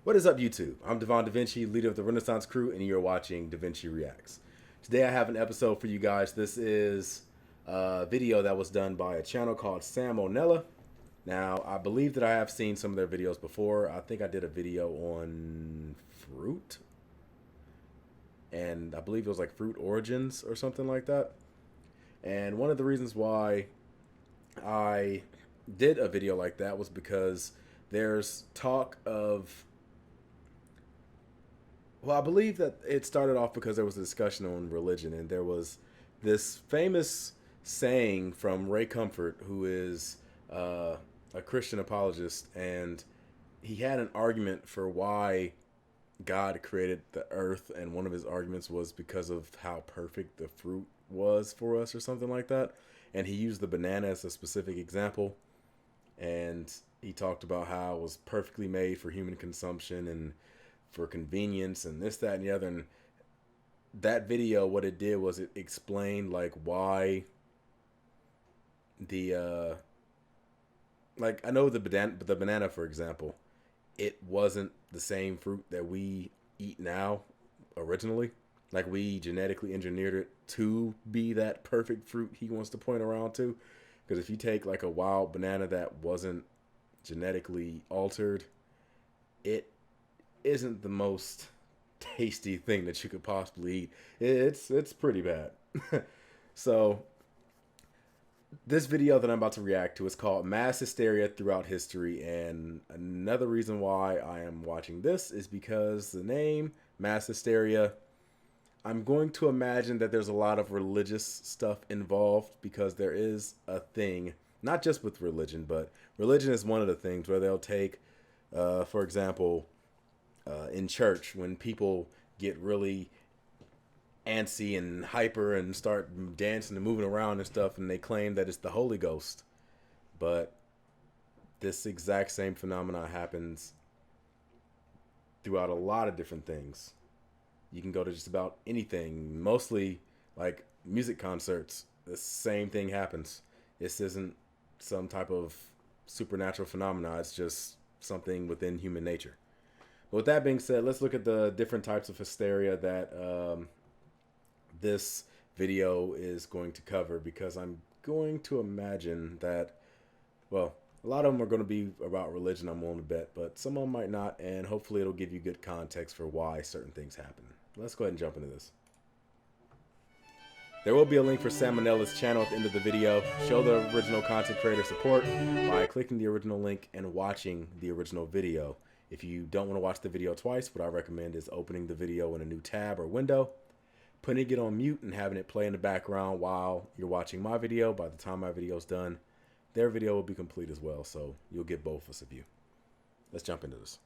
What is up, YouTube? I'm Devon DaVinci, leader of the Renaissance Crew, and you're watching DaVinci Reacts. Today I have an episode for you guys. This is a video that was done by a channel called Salmonella. Now, I believe that I have seen some of their videos before. I think I did a video on fruit, and I believe it was like fruit origins or something like that. And one of the reasons why I did a video like that was because there's talk of, well, I believe that it started off because there was a discussion on religion, and there was this famous saying from Ray Comfort, who is a Christian apologist, and he had an argument for why God created the earth, and one of his arguments was because of how perfect the fruit was for us or something like that. And he used the banana as a specific example, and he talked about how it was perfectly made for human consumption and for convenience and this, that, and the other. And that video, what it did was it explained like why the like, I know the banana, for example, it wasn't the same fruit that we eat now originally. Like, we genetically engineered it to be that perfect fruit he wants to point around to. Because if you take like a wild banana that wasn't genetically altered, it isn't the most tasty thing that you could possibly eat. It's pretty bad. So this video that I'm about to react to is called Mass Hysteria Throughout History, and another reason why I am watching this is because the name Mass Hysteria, I'm going to imagine that there's a lot of religious stuff involved, because there is a thing, not just with religion, but religion is one of the things where they'll take, for example, in church, when people get really antsy and hyper and start dancing and moving around and stuff, and they claim that it's the Holy Ghost. But this exact same phenomena happens throughout a lot of different things. You can go to just about anything, mostly like music concerts. The same thing happens. This isn't some type of supernatural phenomena. It's just something within human nature. But with that being said, let's look at the different types of hysteria that this video is going to cover, because I'm going to imagine that, well, a lot of them are going to be about religion, I'm willing to bet, but some of them might not, and hopefully it'll give you good context for why certain things happen. Let's go ahead and jump into this. There will be a link for Salmonella's channel at the end of the video. Show the original content creator support by clicking the original link and watching the original video. If you don't want to watch the video twice, what I recommend is opening the video in a new tab or window, putting it on mute, and having it play in the background while you're watching my video. By the time my video is done, their video will be complete as well, so you'll get both of us a view. Let's jump into this.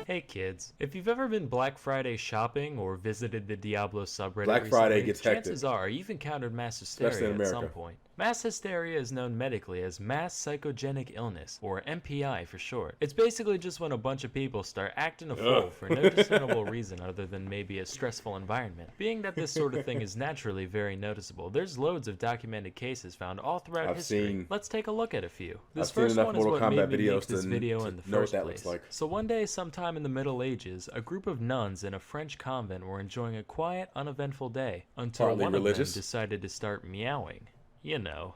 Hey kids, if you've ever been Black Friday shopping or visited the Diablo subreddit Black Friday recently, gets chances hectic, are you've encountered mass especially in hysteria at America. some point. Mass hysteria is known medically as mass psychogenic illness, or MPI for short. It's basically just when a bunch of people start acting a fool for no discernible reason other than maybe a stressful environment. Being that this sort of thing is naturally very noticeable, there's loads of documented cases found all throughout history. Let's take a look at a few. This first one is what made me make this video in the first place. So one day, sometime in the Middle Ages, a group of nuns in a French convent were enjoying a quiet, uneventful day until one of them decided to start meowing. You know,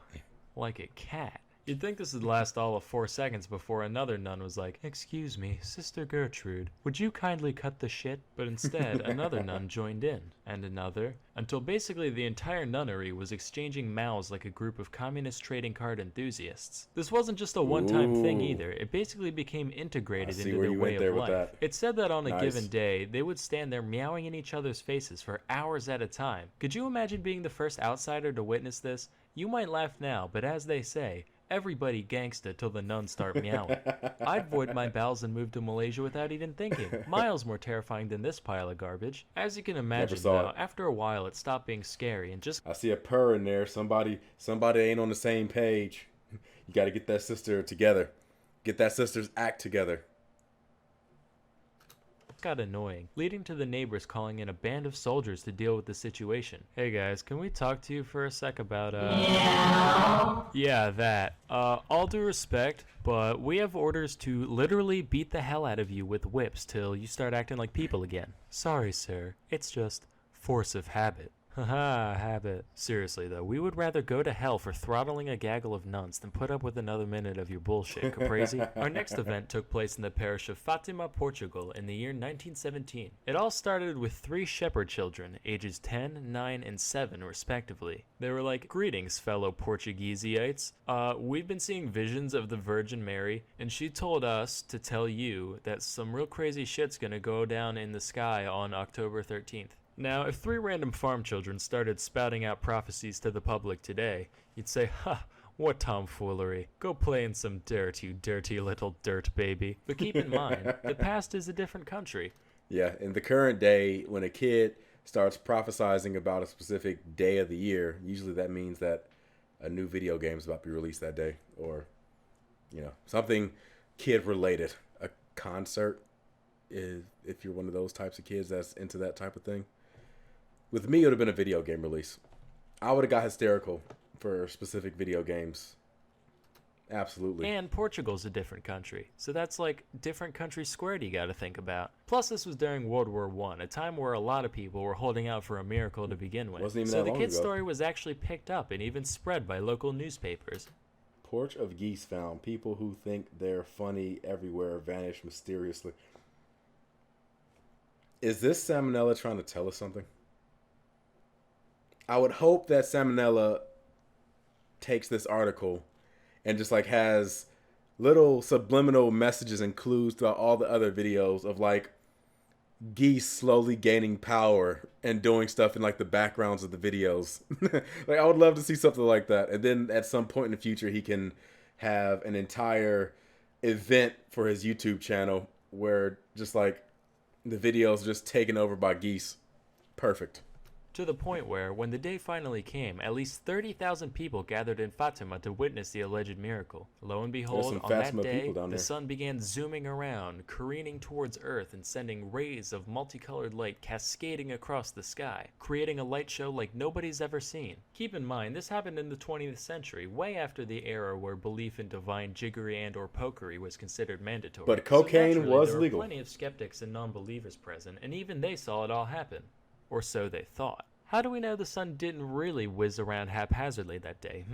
like a cat. You'd think this would last all of 4 seconds before another nun was like, "Excuse me, Sister Gertrude, would you kindly cut the shit?" But instead, another nun joined in, and another, until basically the entire nunnery was exchanging mouths like a group of communist trading card enthusiasts. This wasn't just a one-time thing either. It basically became integrated into their way of life. It said that on a given day, they would stand there meowing in each other's faces for hours at a time. Could you imagine being the first outsider to witness this? You might laugh now, but as they say, everybody gangsta till the nuns start meowing. I'd void my bowels and move to Malaysia without even thinking. Miles more terrifying than this pile of garbage. As you can imagine, though, after a while it stopped being scary and just... I see a purr in there. Somebody ain't on the same page. You got to get that sister together. Get that sister's act together. got annoying, leading to the neighbors calling in a band of soldiers to deal with the situation. Hey guys, can we talk to you for a sec about, Yeah, that. All due respect, but we have orders to literally beat the hell out of you with whips till you start acting like people again. Sorry, sir. It's just force of habit. Haha, habit. Seriously though, we would rather go to hell for throttling a gaggle of nuns than put up with another minute of your bullshit, Caprese. Our next event took place in the parish of Fatima, Portugal in the year 1917. It all started with 3 shepherd children, ages 10, 9, and 7 respectively. They were like, "Greetings, fellow Portugueseites. We've been seeing visions of the Virgin Mary, and she told us to tell you that some real crazy shit's gonna go down in the sky on October 13th. Now, if 3 random farm children started spouting out prophecies to the public today, you'd say, "Ha, what tomfoolery. Go play in some dirt, you dirty little dirt baby." But keep in mind, the past is a different country. Yeah, in the current day, when a kid starts prophesizing about a specific day of the year, usually that means that a new video game is about to be released that day, or, something kid related. A concert, if you're one of those types of kids that's into that type of thing. With me, it would have been a video game release. I would have got hysterical for specific video games. Absolutely. And Portugal's a different country, so that's like different country squared you gotta think about. Plus, this was during World War I, a time where a lot of people were holding out for a miracle to begin with. Wasn't even so that the long kid's ago. story was actually picked up and even spread by local newspapers. Porch of geese found. People who think they're funny everywhere vanish mysteriously. Is this Salmonella trying to tell us something? I would hope that Salmonella takes this article and just like has little subliminal messages and clues throughout all the other videos of like geese slowly gaining power and doing stuff in like the backgrounds of the videos. Like I would love to see something like that. And then at some point in the future, he can have an entire event for his YouTube channel where just like the videos are just taken over by geese. Perfect. To the point where, when the day finally came, at least 30,000 people gathered in Fatima to witness the alleged miracle. Lo and behold, on that day, the sun began zooming around, careening towards Earth and sending rays of multicolored light cascading across the sky, creating a light show like nobody's ever seen. Keep in mind, this happened in the 20th century, way after the era where belief in divine jiggery and or pokery was considered mandatory. But cocaine was there legal. There were plenty of skeptics and non-believers present, and even they saw it all happen. Or so they thought. How do we know the sun didn't really whiz around haphazardly that day,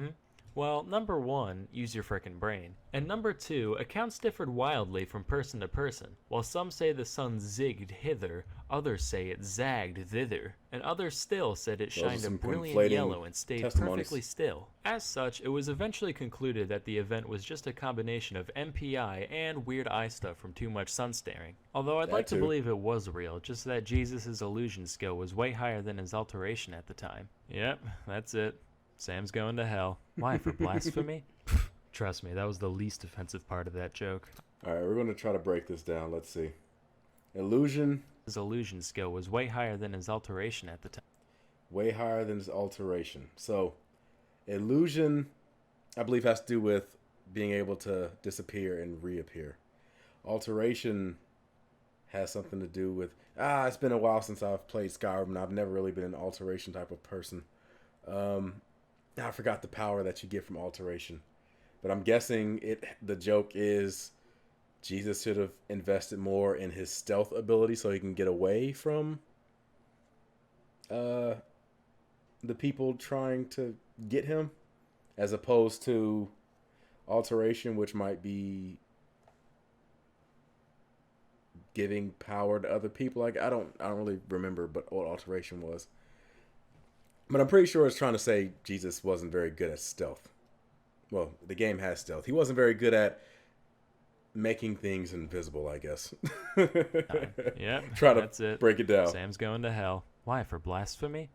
Well, number 1, use your frickin' brain. And number 2, accounts differed wildly from person to person. While some say the sun zigged hither, others say it zagged thither, and others still said it shined a brilliant yellow and stayed perfectly still. As such, it was eventually concluded that the event was just a combination of MPI and weird eye stuff from too much sun staring. Although I'd like to believe it was real, just that Jesus' illusion skill was way higher than his alteration at the time. Yep, that's it. Sam's going to hell. Why, for blasphemy? Trust me, that was the least offensive part of that joke. Alright, we're going to try to break this down. Let's see. Illusion. His illusion skill was way higher than his alteration at the time. Way higher than his alteration. So, illusion, I believe, has to do with being able to disappear and reappear. Alteration has something to do with, it's been a while since I've played Skyrim, and I've never really been an alteration type of person. I forgot the power that you get from alteration, but I'm guessing the joke is Jesus should have invested more in his stealth ability so he can get away from the people trying to get him, as opposed to alteration, which might be giving power to other people. Like I don't really remember what alteration was. But I'm pretty sure it's trying to say Jesus wasn't very good at stealth. Well, the game has stealth. He wasn't very good at making things invisible, I guess. Yep, Try to that's it. Break it down. Sam's going to hell. Why, for blasphemy?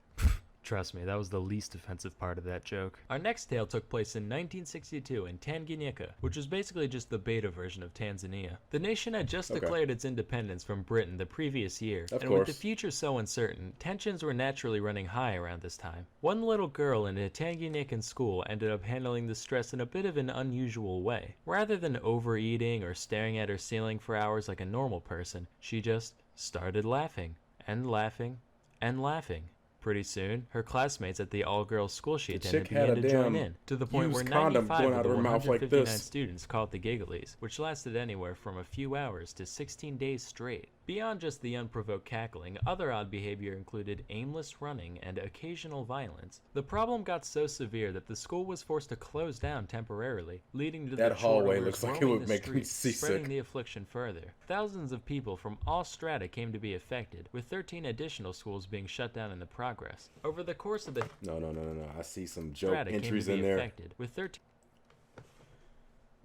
Trust me, that was the least offensive part of that joke. Our next tale took place in 1962 in Tanganyika, which was basically just the beta version of Tanzania. The nation had just declared its independence from Britain the previous year, with the future so uncertain, tensions were naturally running high around this time. One little girl in a Tanganyikan school ended up handling the stress in a bit of an unusual way. Rather than overeating or staring at her ceiling for hours like a normal person, she just started laughing and laughing and laughing. Pretty soon, her classmates at the all-girls school she The attended chick had began a to join damn in, to the point where used condom 95 going of out the of her mouth like 159 this. students caught the gigglies, which lasted anywhere from a few hours to 16 days straight. Beyond just the unprovoked cackling, other odd behavior included aimless running and occasional violence. The problem got so severe that the school was forced to close down temporarily, leading to That the hallway chortlers looks like it roaming would the make me streets, seasick. spreading the affliction further. Thousands of people from all strata came to be affected, with 13 additional schools being shut down in the progress. Over the course of the No. I see some joke strata came to entries be in there. affected, with 13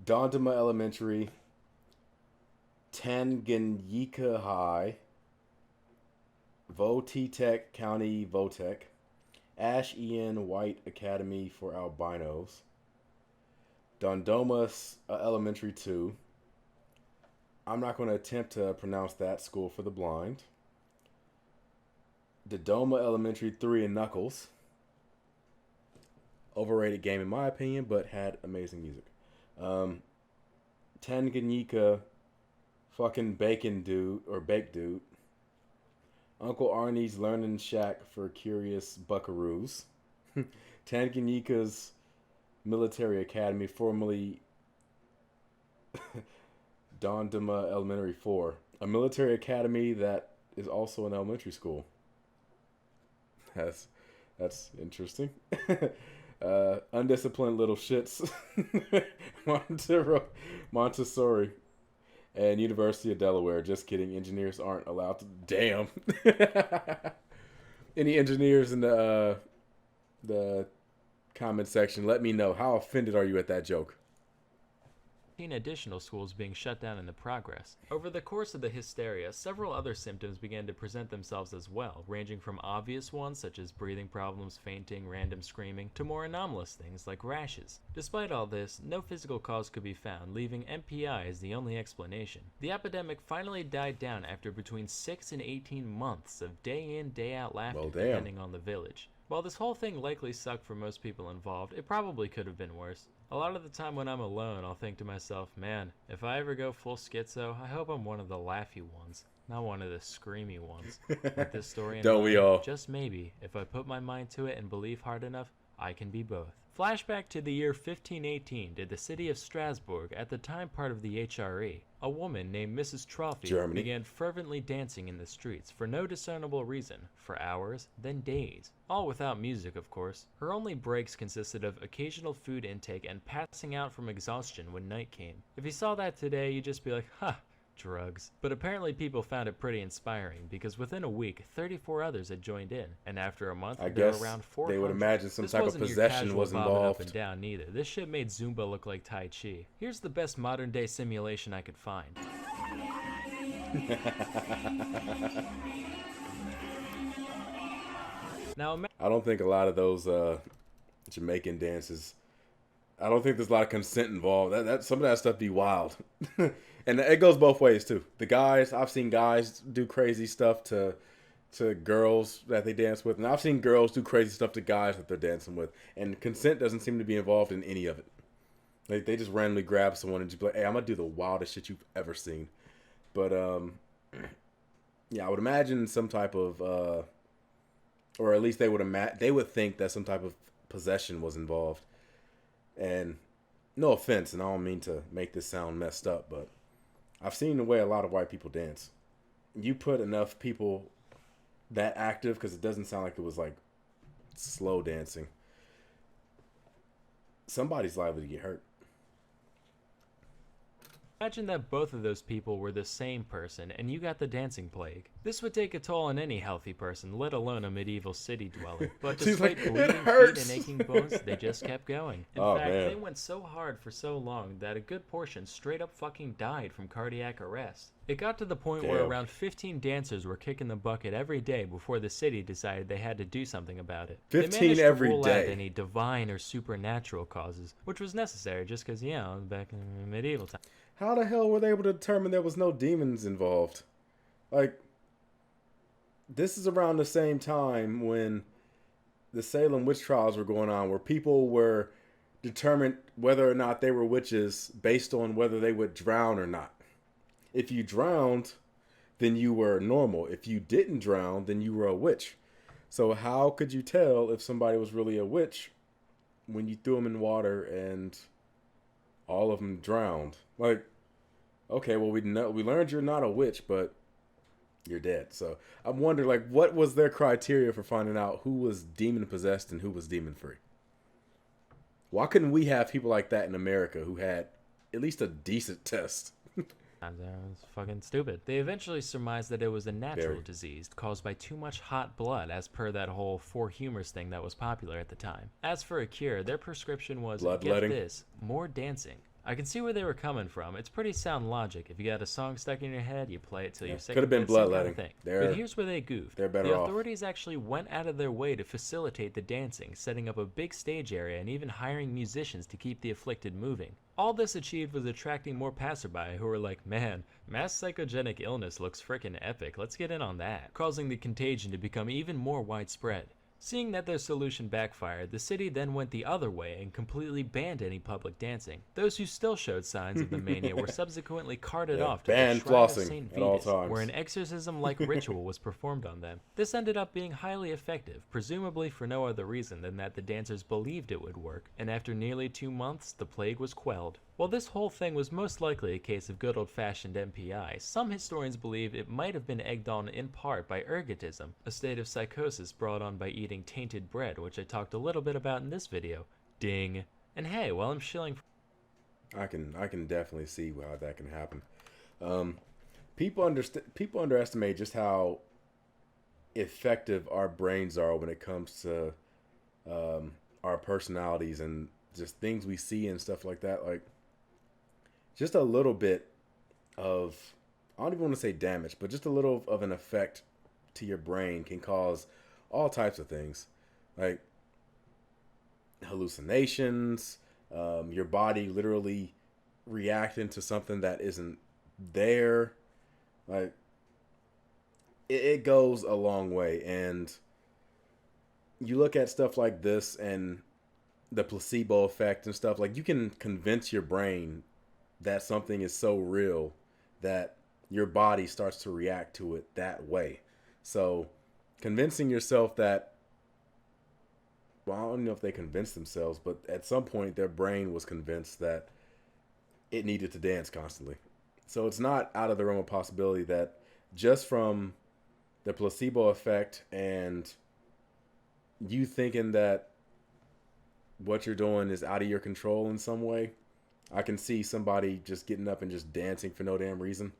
Dondima Elementary, Tanganyika High, Votetek County Votech, Ash Ian White Academy for Albinos, Dondoma Elementary 2. I'm not going to attempt to pronounce that, School for the Blind. Dodoma Elementary 3 in Knuckles. Overrated game in my opinion, but had amazing music. Tanganyika fucking bacon dude or baked dude. Uncle Arnie's Learning Shack for Curious Buckaroos. Tanganyika's Military Academy, formerly Dondima Elementary 4. A military academy that is also an elementary school. That's interesting. Undisciplined little shits. Montessori. And University of Delaware. Just kidding. Engineers aren't allowed to. Damn. Any engineers in the comment section, let me know. How offended are you at that joke? additional schools being shut down in the progress. Over the course of the hysteria, several other symptoms began to present themselves as well, ranging from obvious ones such as breathing problems, fainting, random screaming, to more anomalous things like rashes. Despite all this, no physical cause could be found, leaving MPI as the only explanation. The epidemic finally died down after between 6 and 18 months of day in, day out laughter, depending on the village. While this whole thing likely sucked for most people involved, it probably could have been worse. A lot of the time when I'm alone, I'll think to myself, man, if I ever go full schizo, I hope I'm one of the laughy ones, not one of the screamy ones. With this story in mind, we all? just maybe, if I put my mind to it and believe hard enough, I can be both. Flashback to the year 1518 to the city of Strasbourg, at the time part of the HRE. A woman named Mrs. Trophy began fervently dancing in the streets for no discernible reason, for hours, then days. All without music, of course. Her only breaks consisted of occasional food intake and passing out from exhaustion when night came. If you saw that today, you'd just be like, ha! Drugs. But apparently people found it pretty inspiring, because within a week, 34 others had joined in, and after a month, there were around 400. They would imagine some type of possession was involved. Up and down neither. This shit made Zumba look like Tai Chi. Here's the best modern day simulation I could find. Now, I don't think a lot of those Jamaican dances, I don't think there's a lot of consent involved. That some of that stuff be wild. And it goes both ways too. The guys, I've seen guys do crazy stuff to girls that they dance with, and I've seen girls do crazy stuff to guys that they're dancing with, and consent doesn't seem to be involved in any of it. Like, they just randomly grab someone and just be like, hey, I'm gonna do the wildest shit you've ever seen. But yeah, I would imagine some type of or at least they would think that some type of possession was involved. And no offense, and I don't mean to make this sound messed up, but I've seen the way a lot of white people dance. You put enough people that active, because it doesn't sound like it was like slow dancing, somebody's liable to get hurt. Imagine that both of those people were the same person and you got the dancing plague. This would take a toll on any healthy person, let alone a medieval city dweller. But despite bleeding feet and aching bones, they just kept going. In fact, they went so hard for so long that a good portion straight up fucking died from cardiac arrest. It got to the point where around 15 dancers were kicking the bucket every day before the city decided they had to do something about it. 15 every day. They managed to rule out any divine or supernatural causes, which was necessary just because, you know, back in medieval times. How the hell were they able to determine there was no demons involved? Like, this is around the same time when the Salem witch trials were going on, where people were determined whether or not they were witches based on whether they would drown or not. If you drowned, then you were normal. If you didn't drown, then you were a witch. So how could you tell if somebody was really a witch when you threw them in water and all of them drowned? Like, okay, well, we learned you're not a witch, but you're dead. So I'm wondering, like, what was their criteria for finding out who was demon possessed and who was demon free? Why couldn't we have people like that in America who had at least a decent test? That was fucking stupid. They eventually surmised that it was a natural Very. disease caused by too much hot blood, as per that whole four humors thing that was popular at the time. As for a cure, their prescription was, get Bloodletting. this, more dancing. I can see where they were coming from. It's pretty sound logic. If you got a song stuck in your head, you play it till you're sick Could have of been it, same kind of bloodletting. thing. They're- But here's where they goofed. they're better the off. authorities actually went out of their way to facilitate the dancing, setting up a big stage area and even hiring musicians to keep the afflicted moving. All this achieved was attracting more passerby who were like, man, mass psychogenic illness looks frickin' epic, let's get in on that, causing the contagion to become even more widespread. Seeing that their solution backfired, the city then went the other way and completely banned any public dancing. Those who still showed signs of the mania were subsequently carted off to the banned shrine of flossing St. at all Vitus, times. where an exorcism-like ritual was performed on them. This ended up being highly effective, presumably for no other reason than that the dancers believed it would work, and after nearly 2 months, the plague was quelled. While this whole thing was most likely a case of good old-fashioned MPI, some historians believe it might have been egged on in part by ergotism, a state of psychosis brought on by eating tainted bread, which I talked a little bit about in this video. Ding. And hey, while I'm shilling for I can definitely see how that can happen. People underestimate just how effective our brains are when it comes to our personalities and just things we see and stuff like that. Like, just a little bit of, I don't even want to say damage, but just a little of an effect to your brain can cause all types of things, like hallucinations, your body literally reacting to something that isn't there. Like, it goes a long way. And you look at stuff like this and the placebo effect and stuff, like, you can convince your brain that something is so real that your body starts to react to it that way. So convincing yourself that, well, I don't know if they convinced themselves, but at some point their brain was convinced that it needed to dance constantly. So it's not out of the realm of possibility that just from the placebo effect and you thinking that what you're doing is out of your control in some way, I can see somebody just getting up and just dancing for no damn reason.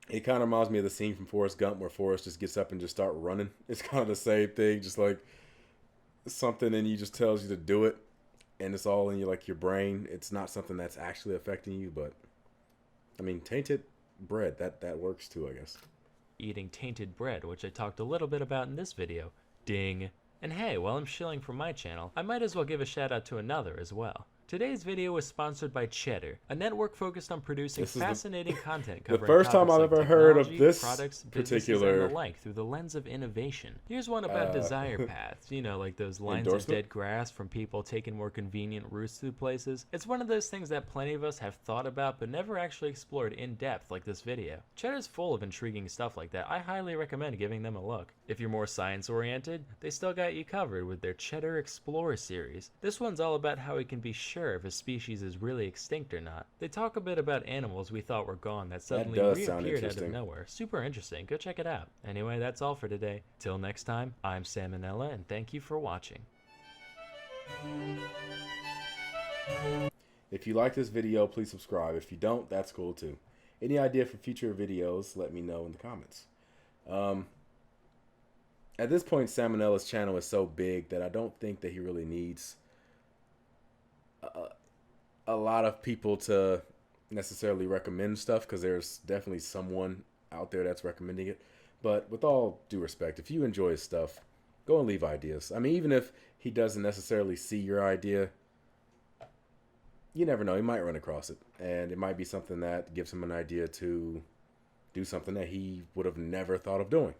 It kind of reminds me of the scene from Forrest Gump where Forrest just gets up and just start running. It's kind of the same thing, just like something in you just tells you to do it, and it's all in your brain. It's not something that's actually affecting you, but I mean, tainted bread, that works too, I guess. eating tainted bread, which I talked a little bit about in this video. Ding. And hey, while I'm shilling for my channel, I might as well give a shout out to another as well. Today's video was sponsored by Cheddar, a network focused on producing fascinating content covering first time topics I've ever heard of technology, this products, particular businesses, and the like through the lens of innovation. Here's one about desire paths, like those lines of endorsement? dead grass from people taking more convenient routes through places. It's one of those things that plenty of us have thought about but never actually explored in depth like this video. Cheddar's full of intriguing stuff like that. I highly recommend giving them a look. If you're more science oriented, they still got you covered with their Cheddar Explorer series. This one's all about how we can be sure if a species is really extinct or not. They talk a bit about animals we thought were gone that suddenly does sound reappeared out of interesting. nowhere. Super interesting. Go check it out. Anyway, that's all for today. Till next time, I'm Salmonella, and thank you for watching. If you like this video, please subscribe. If you don't, that's cool too. Any idea for future videos, let me know in the comments. At this point, Salmonella's channel is so big that I don't think that he really needs a lot of people to necessarily recommend stuff, because there's definitely someone out there that's recommending it. But with all due respect, if you enjoy his stuff, go and leave ideas. I mean, even if he doesn't necessarily see your idea, you never know, he might run across it, and it might be something that gives him an idea to do something that he would have never thought of doing.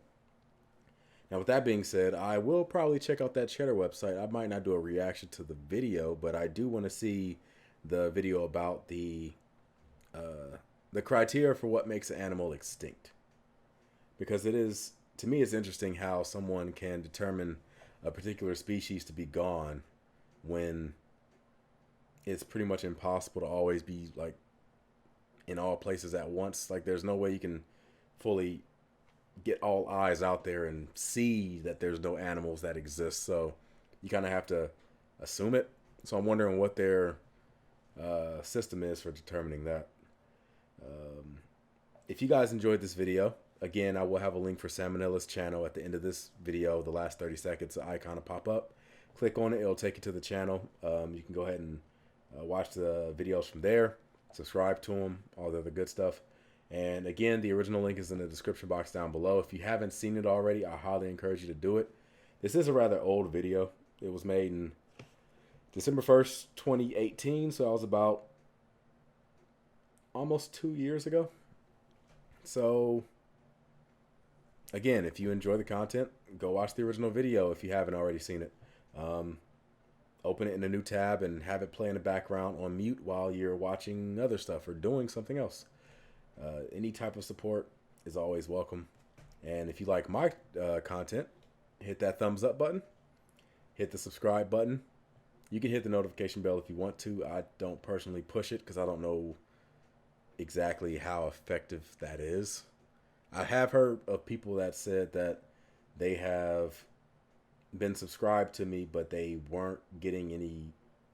Now, with that being said, I will probably check out that Cheddar website. I might not do a reaction to the video, but I do want to see the video about the the criteria for what makes an animal extinct. Because it is, to me, it's interesting how someone can determine a particular species to be gone when it's pretty much impossible to always be like in all places at once. Like there's no way you can fully get all eyes out there and see that there's no animals that exist. So you kind of have to assume it. So I'm wondering what their system is for determining that. If you guys enjoyed this video, again, I will have a link for Salmonella's channel at the end of this video. The last 30 seconds, the icon will pop up. Click on it. It'll take you to the channel. You can go ahead and watch the videos from there. Subscribe to them, all the other good stuff. And again, the original link is in the description box down below. If you haven't seen it already, I highly encourage you to do it. This is a rather old video. It was made in December 1st, 2018. So I was about almost 2 years ago. So again, if you enjoy the content, go watch the original video if you haven't already seen it. Open it in a new tab and have it play in the background on mute while you're watching other stuff or doing something else. Any type of support is always welcome. And if you like my content, hit that thumbs up button. Hit the subscribe button. You can hit the notification bell if you want to. I don't personally push it because I don't know exactly how effective that is. I have heard of people that said that they have been subscribed to me, but they weren't getting any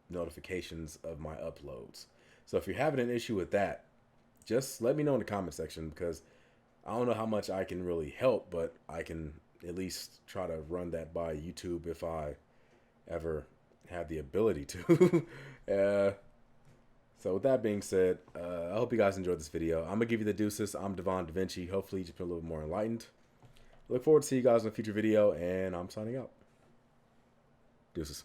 notifications of my uploads. So if you're having an issue with that, just let me know in the comment section, because I don't know how much I can really help, but I can at least try to run that by YouTube if I ever have the ability to. So with that being said, I hope you guys enjoyed this video. I'm going to give you the deuces. I'm Devon DaVinci. Hopefully you've been a little more enlightened. Look forward to see you guys in a future video, and I'm signing out. Deuces.